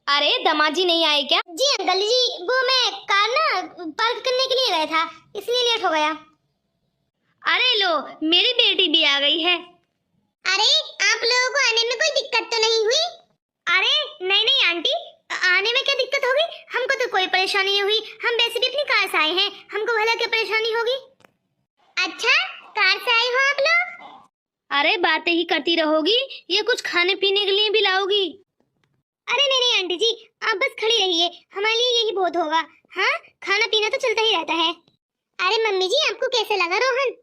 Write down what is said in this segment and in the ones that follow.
अरे दमाजी नहीं आए क्या? जी अंकल जी, वो मैं कार ना पार्क करने के लिए गया था, इसलिए लेट हो गया। अरे लो, मेरी बेटी भी आ गई है। अरे आप लोगों को आने में कोई दिक्कत तो नहीं हुई? अरे नहीं नहीं आंटी, आने में क्या दिक्कत होगी? हमको तो कोई परेशानी नहीं हुई, हम वैसे भी अपनी कार से आए हैं, हमको भला क्या परेशानी होगी? अच्छा, कार से आए हो आप लोग? अरे बातें ही करती रहोगी, ये कुछ खाने पीने के लिए भी लाओगी? अरे नहीं नहीं आंटी जी, आप बस खड़ी रहिए, हमारे लिए यही बहुत होगा। हाँ, खाना पीना तो चलता ही रहता है। अरे मम्मी जी, आपको कैसे लगा रोहन?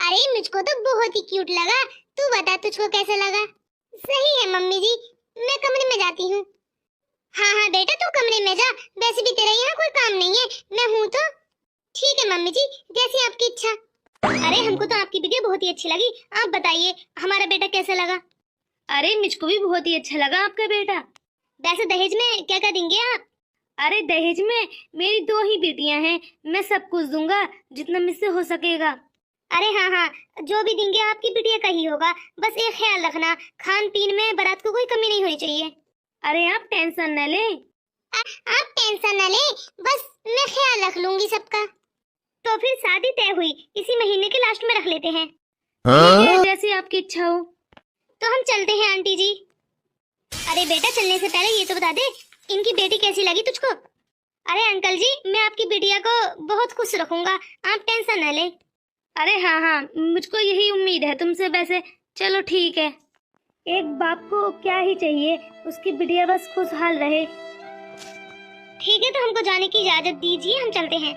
अरे मुझको तो बहुत ही क्यूट लगा, तू बता तुझको कैसे लगा? सही है मम्मी जी, मैं कमरे में जाती हूँ। हाँ हाँ बेटा, तू कमरे में जा, वैसे भी तेरा यहाँ कोई काम नहीं है, मैं हूँ तो। ठीक है मम्मी जी, जैसी आपकी इच्छा। अरे हमको तो आपकी वीडियो बहुत ही अच्छी लगी, आप बताइए हमारा बेटा कैसा लगा? अरे मुझको भी बहुत ही अच्छा लगा आपका बेटा। वैसे दहेज में क्या क्या देंगे आप? अरे दहेज में मेरी 2 ही बेटियां हैं, मैं सब कुछ दूंगा जितना मुझसे हो सकेगा। अरे हाँ हाँ, जो भी देंगे आपकी बिटिया का ही होगा, बस एक ख्याल रखना, खान पीन में बारात को कोई कमी नहीं होनी चाहिए। अरे आप टेंशन न लें। आप टेंशन न लें, बस मैं ख्याल रख लूंगी सबका। तो फिर शादी तय हुई, इसी महीने के लास्ट में रख लेते हैं। हाँ? जैसी आपकी इच्छा हो। तो हम चलते हैं आंटी जी। अरे बेटा, चलने से पहले ये तो बता दे, इनकी बेटी कैसी लगी तुझको? अरे अंकल जी, मैं आपकी बिटिया को बहुत खुश रखूंगा, आप टेंशन न लें। अरे हाँ हाँ, मुझको यही उम्मीद है तुमसे वैसे। चलो ठीक है, एक बाप को क्या ही चाहिए, उसकी बिटिया बस खुशहाल रहे। ठीक है, तो हमको जाने की इजाजत दीजिए, हम चलते हैं।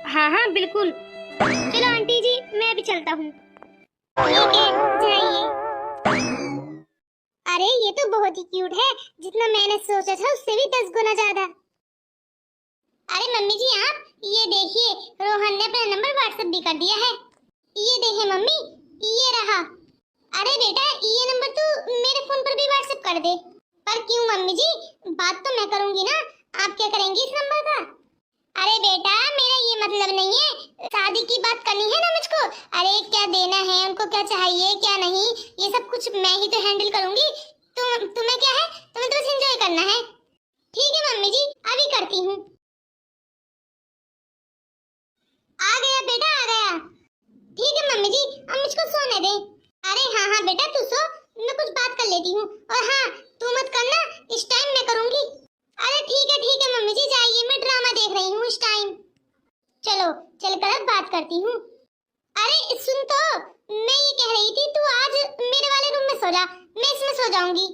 हाँ हाँ बिल्कुल। चलो आंटी जी, मैं भी चलता हूँ। ठीक है, जाइए। अरे ये तो बहुत ही क्यूट है, जितना मैंने सोचा था उससे भी 10 गुना ज्यादा। अरे मम्मी जी, आप ये देखिए, रोहन ने अपना नंबर व्हाट्सएप भी कर दिया है। ये देखिए मम्मी, ये रहा। अरे बेटा, ये नंबर तू मेरे फोन पर भी व्हाट्सएप कर दे। पर क्यों मम्मी जी, बात तो मैं करूंगी ना, आप क्या करेंगी इस नंबर का? अरे बेटा, मेरा ये मतलब नहीं है, शादी की बात करनी है ना मुझको। अरे क्या देना है उनको, क्या चाहिए क्या नहीं, ये सब कुछ मैं ही तो हैंडल करूंगी। तुम्हें क्या है, तुम्हें तो बस एंजॉय करना है। ठीक है मम्मी जी, अभी करती हूँ। आ गया बेटा, आ गया। ठीक है मम्मी जी, अब मुझको सोने दे। अरे हाँ हाँ बेटा, तू सो, मैं कुछ बात कर लेती हूँ। और हाँ, तू मत करना, इस टाइम मैं करूंगी। अरे ठीक है मम्मी जी, जाइए, मैं ड्रामा देख रही हूँ इस टाइम। चलो चलकर अब बात करती हूँ। अरे सुन तो, मैं ये कह रही थी, तू आज मेरे वाले रूम में सो जा, मैं इसमें सो जाऊंगी।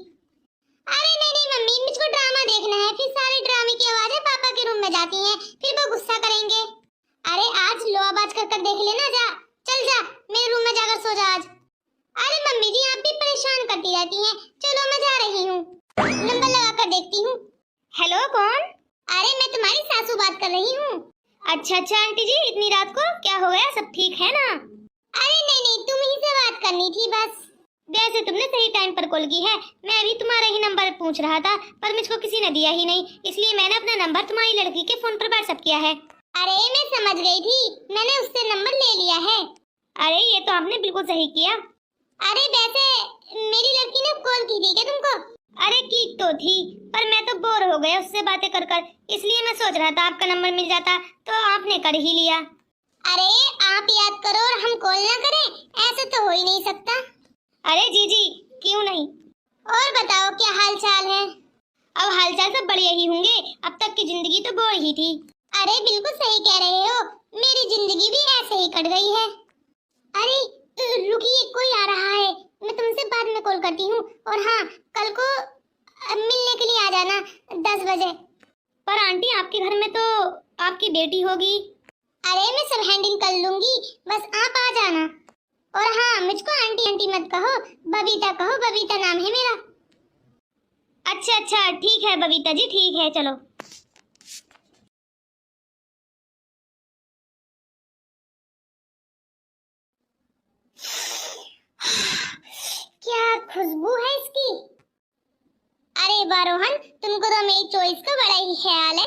अरे नहीं नहीं मम्मी, मुझको ड्रामा देखना है, फिर सारे ड्रामे की आवाजें पापा के रूम में जाती हैं, फिर वो गुस्सा करेंगे। अरे आज लो आवाज कर देख लेना, जा चल जा, मेरे रूम में जाकर सो जा आज। अरे मम्मी जी, आप भी परेशान करती रहती हैं, चलो मैं जा रही हूँ, नंबर लगा कर देखती हूँ। हेलो, कौन? अरे मैं तुम्हारी सासू बात कर रही हूँ। अच्छा अच्छा आंटी जी, इतनी रात को क्या हो गया, सब ठीक है ना? अरे नहीं नहीं, तुम ही से बात करनी थी बस। वैसे तुमने सही टाइम पर कॉल की है, मैं भी तुम्हारा ही नंबर पूछ रहा था, पर मुझको किसी ने दिया ही नहीं, इसलिए मैंने अपना नंबर तुम्हारी लड़की के फोन पर व्हाट्सएप किया है। अरे मैं समझ गई थी, मैंने उससे नंबर ले लिया है। अरे ये तो आपने बिल्कुल सही किया। अरे वैसे मेरी लड़की ने कॉल की थी क्या तुमको? अरे की तो थी, पर मैं तो बोर हो गया उससे बातें कर कर, इसलिए मैं सोच रहा था आपका नंबर मिल जाता तो आपने कर ही लिया। अरे आप याद करो और हम कॉल ना करें, ऐसे तो हो ही नहीं सकता। अरे जी जी, क्यों नहीं। और बताओ क्या हाल चाल है? अब हाल चाल सब बढ़िया ही होंगे, अब तक की जिंदगी तो बोर ही थी। अरे बिल्कुल सही कह रहे हो, मेरी जिंदगी भी ऐसे ही कट गई है। अरे रुकिए, कोई आ रहा है, मैं तुमसे बाद में कॉल करती हूँ। और हाँ, कल को मिलने के लिए आ जाना 10 बजे। पर आंटी, आपके घर में तो आपकी बेटी होगी। अरे मैं सब हैंडल कर लूंगी, बस आप आ जाना। और हाँ, मुझको आंटी आंटी मत कहो, बबीता कहो, बबीता नाम है मेरा। अच्छा अच्छा ठीक है बबीता जी, ठीक है, चलो। क्या खुशबू है इसकी। अरे वाह रोहन, तुमको तो मेरी चॉइस का बड़ा ही ख्याल है।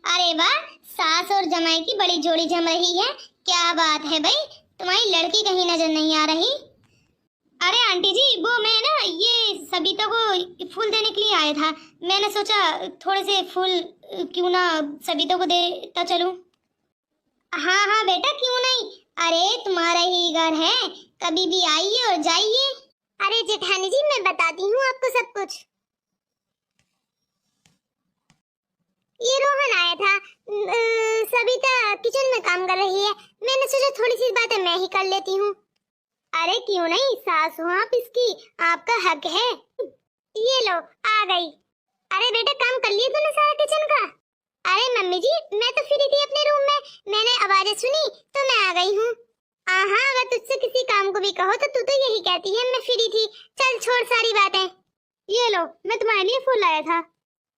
अरे वाह, सास और जमाई की बड़ी जोड़ी जम रही है, क्या बात है भाई, तुम्हारी लड़की कहीं नजर नहीं आ रही। अरे आंटी जी, वो मैं ना ये सबिता को फूल देने के लिए आया था। मैंने सोचा थोड़े से फूल क्यों ना सबिता को देता चलूं। हाँ हाँ बेटा, क्यों नहीं। अरे तुम्हारा ही घर है, कभी भी आइए और जाइए। अरे जेठानी जी, मैं बताती हूँ आपको सब कुछ। ये रोहन आया था। सबिता किचन में काम कर रही है, मैंने सोचा थोड़ी सी बातें मैं ही कर लेती हूँ। अरे क्यों नहीं, सास हो आप इसकी, आपका हक है। ये लो, आ गई। अरे बेटा, काम कर लिया तूने सारा किचन का? अरे मम्मी जी, मैं तो फ्री थी अपने रूम में, मैंने आवाजें सुनी तो मैं आ गई हूँ। हाँ, अगर तुझसे किसी काम को भी कहो तो तू तो यही कहती है मैं फ्री थी। चल छोड़ सारी बातें। ये लो, मैं तुम्हारे लिए फूल लाया था,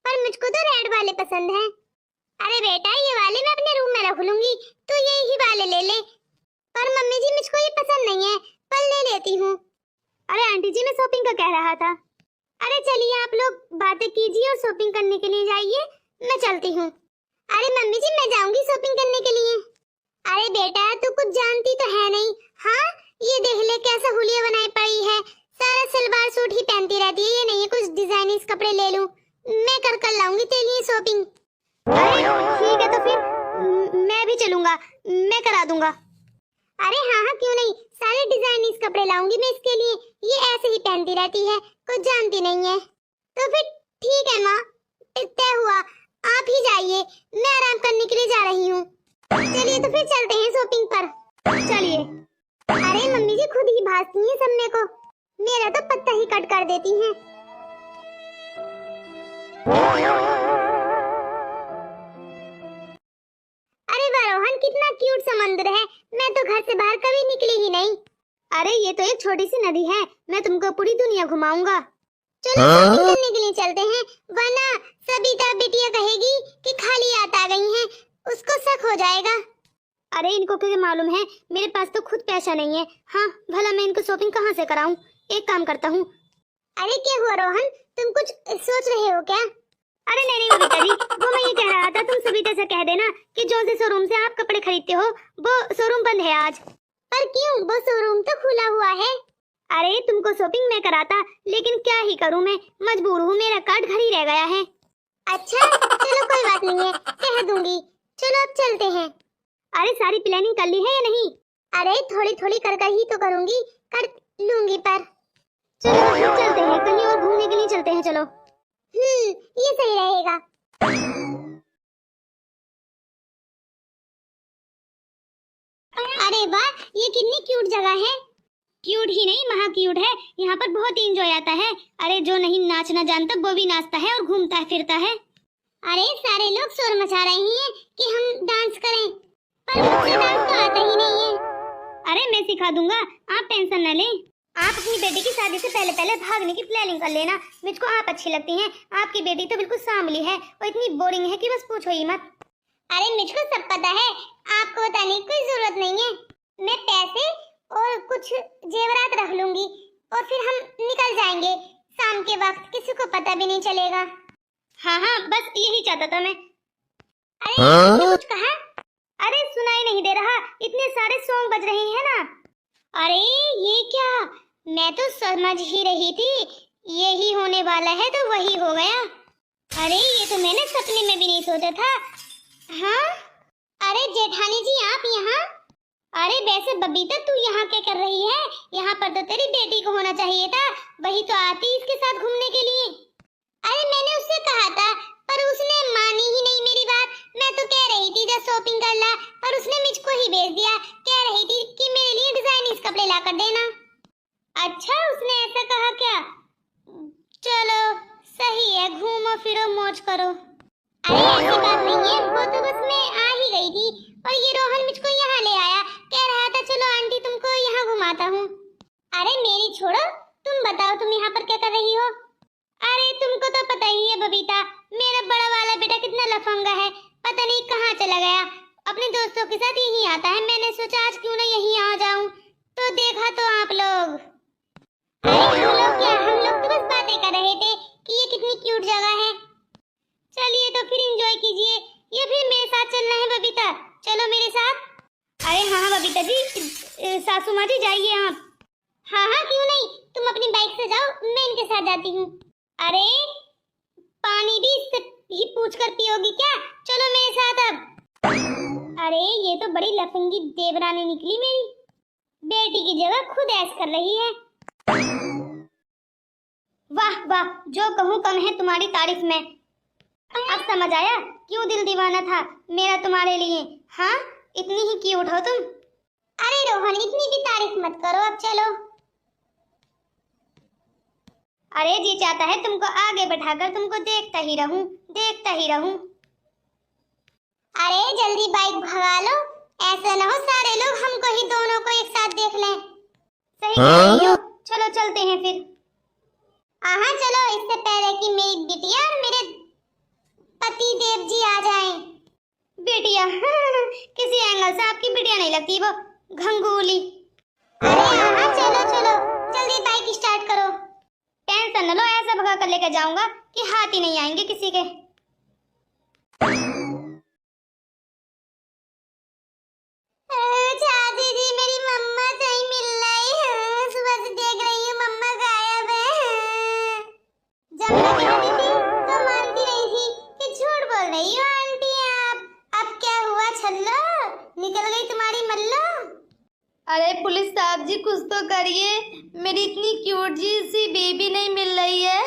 पर मुझको तो रेड वाले पसंद हैं। अरे बेटा, ये वाले मैं अपने रूम में रख लूंगी, तू ये ही वाले ले ले। पर मम्मी जी, मुझको ये पसंद नहीं है, पर ले लेती हूँ। अरे आंटी जी, मैं शॉपिंग का कह रहा था। अरे चलिए, आप लोग बातें कीजिए और शॉपिंग करने के लिए जाइए, मैं चलती हूँ। अरे मम्मी जी, मैं जाऊंगी शॉपिंग करने के लिए। अरे बेटा, तू कुछ जानती तो है नहीं। हाँ, ये देख ले कैसा हुलिया बनाई पड़ी है, सारा सलवार सूट ही पहनती रहती है। ये नहीं है कुछ डिजाइनिश कपड़े ले लूं, मैं कर लाऊंगी तेरे लिए शॉपिंग। अरे ठीक है, तो फिर मैं भी चलूंगा, मैं करा दूंगा। अरे हाँ हाँ, क्यों नहीं, सारे डिजाइनिश कपड़े लाऊंगी मैं इसके लिए। ये ऐसे ही पहनती रहती है, कुछ जानती नहीं है। तो फिर ठीक है माँ, तय हुआ, आप ही जाइए, मैं आराम करने के लिए जा रही हूँ। चलिए तो फिर चलते हैं शॉपिंग पर। चलिए। अरे मम्मी जी, खुद ही भाजती हैं सब मेरे को, मेरा तो पत्ता ही कट कर देती हैं। अरे वाह रोहन, कितना क्यूट समंदर है, मैं तो घर से बाहर कभी निकली ही नहीं। अरे ये तो एक छोटी सी नदी है, मैं तुमको पूरी दुनिया घुमाऊंगा। चलो शॉपिंग करने के लिए चलते हैं, वरना सबिता बिटिया कहेगी कि खाली हाथ आ गई हैं, उसको शक हो जाएगा। अरे इनको क्या मालूम है, मेरे पास तो खुद पैसा नहीं है। हाँ, भला मैं इनको शॉपिंग कहाँ से कराऊं। एक काम करता हूँ। अरे क्या हुआ रोहन, तुम कुछ सोच रहे हो क्या? अरे नहीं बबीता जी, वो मैं ये कह रहा था, तुम सबिता से कह देना कि जो से शोरूम से आप कपड़े खरीदते हो वो शोरूम बंद है आज। पर क्यों, वो शोरूम तो खुला हुआ है। अरे तुमको शॉपिंग में कराता, लेकिन क्या ही करूं, मैं मजबूर हूँ, मेरा कार्ड घर ही रह गया है। अच्छा चलो, कोई बात नहीं है, कह दूंगी। चलो अब चलते हैं। अरे सारी प्लानिंग कर ली है या नहीं? अरे थोड़ी थोड़ी कर ही तो करूंगी, कर लूंगी पर। चलो फिर चलते हैं, कहीं और घूमने के लिए चलते हैं, चलो। ये सही रहेगा। अरे वाह, ये कितनी क्यूट जगह है। क्यूट ही नहीं, महा क्यूट है, यहाँ पर बहुत ही एंजॉय आता है। अरे जो नहीं नाचना जानता वो भी नाचता है और घूमता है फिरता है। अरे सारे लोग शोर मचा रहे हैं कि हम डांस करें, पर मुझे डांस तो आता ही नहीं है। अरे मैं सिखा दूंगा, आप टेंशन न लें। आप अपनी बेटी की शादी से पहले पहले भागने की प्लानिंग कर लेना, मुझको आप अच्छी लगती हैं। आपकी बेटी तो बिल्कुल सांवली है और इतनी बोरिंग है कि बस पूछो ही मत। अरे मुझको सब पता है, आपको बताने की कोई जरूरत नहीं है। मैं पैसे और कुछ जेवरात रख लूंगी और फिर हम निकल जाएंगे शाम के वक्त, किसी को पता भी नहीं चलेगा। हाँ हाँ, बस यही चाहता था मैं। अरे आपने कुछ कहा? अरे सुनाई नहीं दे रहा, इतने सारे सॉन्ग बज रहे हैं ना। अरे ये क्या, मैं तो समझ ही रही थी यही होने वाला है, तो वही हो गया। अरे ये तो मैंने सपने में भी नहीं सोचा था। हाँ, अरे जेठानी जी आप यहाँ? अरे वैसे बबीता तू यहाँ क्या कर रही है? यहाँ पर तो तेरी बेटी को होना चाहिए था, वही तो आती इसके साथ घूमने के लिए। अरे मैंने उससे कहा था, पर उसने मानी ही नहीं मेरी बात। मैं तो कह रही थी जा शॉपिंग कर ला, पर उसने मुझको ही भेज दिया, कह रही थी कि मेरे लिए डिजाइनिश कपड़े ला कर देना। अच्छा, उसने ऐसा कहा क्या? चलो सही है, घूमो फिरो मौज करो। अरे ऐसी बात नहीं है, वो तो बस मैं आ ही गई थी और ये रोहन मुझको यहाँ ले आया, कह रहा था चलो आंटी तुमको यहाँ घुमाता हूँ। अरे मेरी छोड़ो, तुम बताओ तुम यहाँ पर क्या कर रही हो? अरे तुमको तो पता ही है बबीता, मेरा बड़ा वाला बेटा कितना लफंगा है, पता नहीं कहाँ चला गया, अपने दोस्तों के साथ यहीं आता है। मैंने सोचा आज क्यों ना यहीं आ जाऊं, तो देखा तो आप लोग। अरे हम लोग क्या, हम लोग तो बस बातें कर रहे थे कि ये कितनी क्यूट जगह है। चलिए तो फिर एंजॉय कीजिए, ये फिर मेरे साथ चलना है बबीता, चलो मेरे साथ। अरे हाँ बबीता जी, सासू माँ जी जाइए आप। हाँ हाँ क्यों नहीं, तुम अपनी बाइक से जाओ, मैं इनके साथ जाती हूँ। अरे पानी भी इससे ही पूछ कर पियोगी क्या? चलो मेरे साथ अब। अरे ये तो बड़ी लफंगी देवरानी निकली मेरी, बेटी की जगह खुद ऐश कर रही है। वाह वाह, जो कहूँ कम है तुम्हारी तारीफ में। अब समझ आया क्यों दिल दीवाना था मेरा तुम्हारे लिए। हाँ इतनी ही क्यूट हो तुम। अरे रोहन इतनी भी तारीफ मत करो, अब चलो। अरे जी चाहता है तुमको आगे बैठाकर तुमको देखता ही रहूं, देखता ही रहूं। अरे जल्दी बाइक भगा लो, ऐसा ना हो सारे लोग हमको ही दोनों को एक साथ देख लें। सही कह रही हो, चलो चलते हैं फिर। हाँ चलो, इससे पहले कि मेरी बिटिया और मेरे पति देव जी आ जाएं। बिटिया किसी एंगल से आपकी बिटिया नहीं लगती, वो घंगोली। अरे हाँ चलो चलो, जल्दी बाइक स्टार्ट करो। टेंशन न लो, ऐसा भगा कर लेकर जाऊंगा कि हाथ ही नहीं आएंगे किसी के। चाची जी मेरी मम्मा कहीं मिल रही है, सुबह से देख रही हूँ मम्मा गायब है। जब मैं कहती थी तो मानती नहीं थी कि झूठ बोल रही हो आंटी आप। अब क्या हुआ छल्लो, निकल गई तुम्हारी मल्लो? अरे पुलिस साहब जी कुछ तो करिए, मेरी इतनी क्यूट जी सी बेबी नहीं मिल रही है।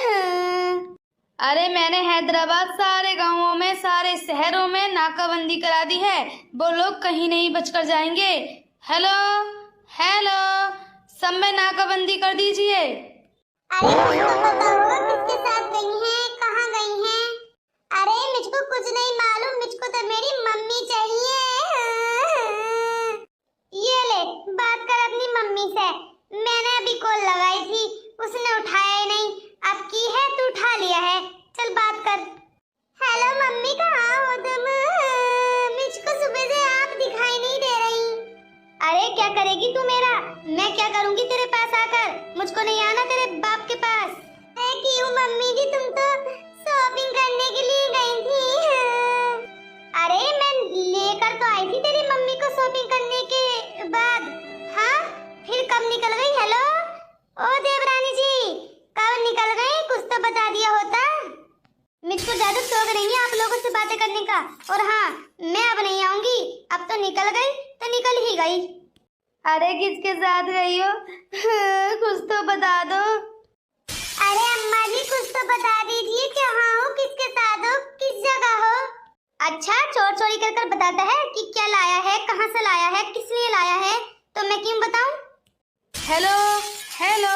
अरे मैंने हैदराबाद सारे गांवों में सारे शहरों में नाकाबंदी करा दी है, वो लोग कहीं नहीं बचकर जाएंगे। हेलो हेलो, सब में नाकाबंदी कर दीजिए। अरे मुझको पता होगा किसके साथ गई हैं, कहाँ गई हैं? अरे मुझको कुछ नहीं मालूम, मुझको तो मेरी मम्मी चाहिए। ये ले बात कर अपनी मम्मी से, मैंने अभी कॉल लगाई थी, उसने उठाया ही नहीं। अब की है तू उठा लिया है, चल बात कर। हेलो मम्मी कहाँ हो तुम? मुझको सुबह से आप दिखाई नहीं दे रही। अरे क्या करेगी तू मेरा, मैं क्या करूंगी तेरे पास आकर? मुझको नहीं आना तेरे बाप के पास। क्यों मम्मी जी, तुम तो शॉपिंग करने के लिए गई थी। अरे मैं लेकर तो आई थी तेरी मम्मी को शॉपिंग करने के बाद। हाँ फिर कब निकल गई? हेलो ओ देवरानी जी, कब निकल गई? कुछ तो बता दिया होता। मुझको ज्यादा शौक नहीं है आप लोगों से बातें करने का, और हाँ मैं अब नहीं आऊंगी। अब तो निकल गई तो निकल ही गई। अरे किसके साथ गई हो कुछ तो बता दो। अरे अम्मा जी कुछ तो बता दीजिए, कहाँ हो, किसके साथ हो, किस जगह हो? अच्छा चोर चोरी कर कर बताता है कि क्या लाया है, कहाँ से लाया है, किस लिए लाया है, तो मैं क्यों बताऊं? हेलो हेलो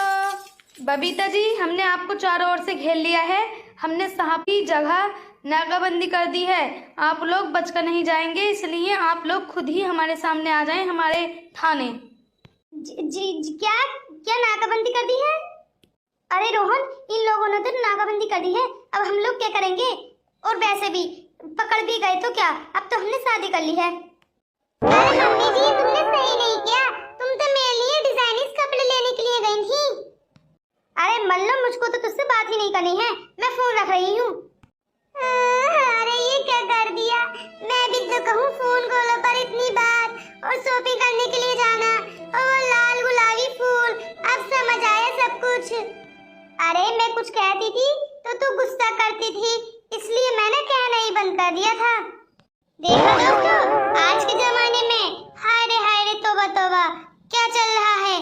बबीता जी, हमने आपको चारों ओर से घेर लिया है। हमने साहब की जगह नाकाबंदी कर दी है, आप लोग बचकर नहीं जाएंगे, इसलिए आप लोग खुद ही हमारे सामने आ जाएं, हमारे थाने। जी क्या क्या नाकाबंदी कर दी है? अरे रोहन इन लोगों ने तो नाकाबंदी कर दी है, अब हम लोग क्या करेंगे? और वैसे भी पकड़ भी गए तो क्या, अब तो हमने शादी कर ली है। अरे मम्मी जी तुमने सही नहीं किया, तुम तो मेरे लिए डिजाइनिश कपड़े लेने के लिए गई थी। अरे मल्लो मुझको तो तुझसे बात ही नहीं करनी है, मैं फोन रख रही हूँ। अरे ये क्या कर दिया, मैं भी तो कहूँ फोन कॉल पर इतनी बात और शॉपिंग करने के लिए जाना और वो लाल गुलाबी फूल, अब समझ आया सब कुछ। अरे मैं कुछ कहती थी तो तू गुस्सा करती थी, इसलिए मैंने कहना ही बंद कर दिया था। देखो दोस्तों आज के जमाने में हाय रे तौबा तौबा क्या चल रहा है।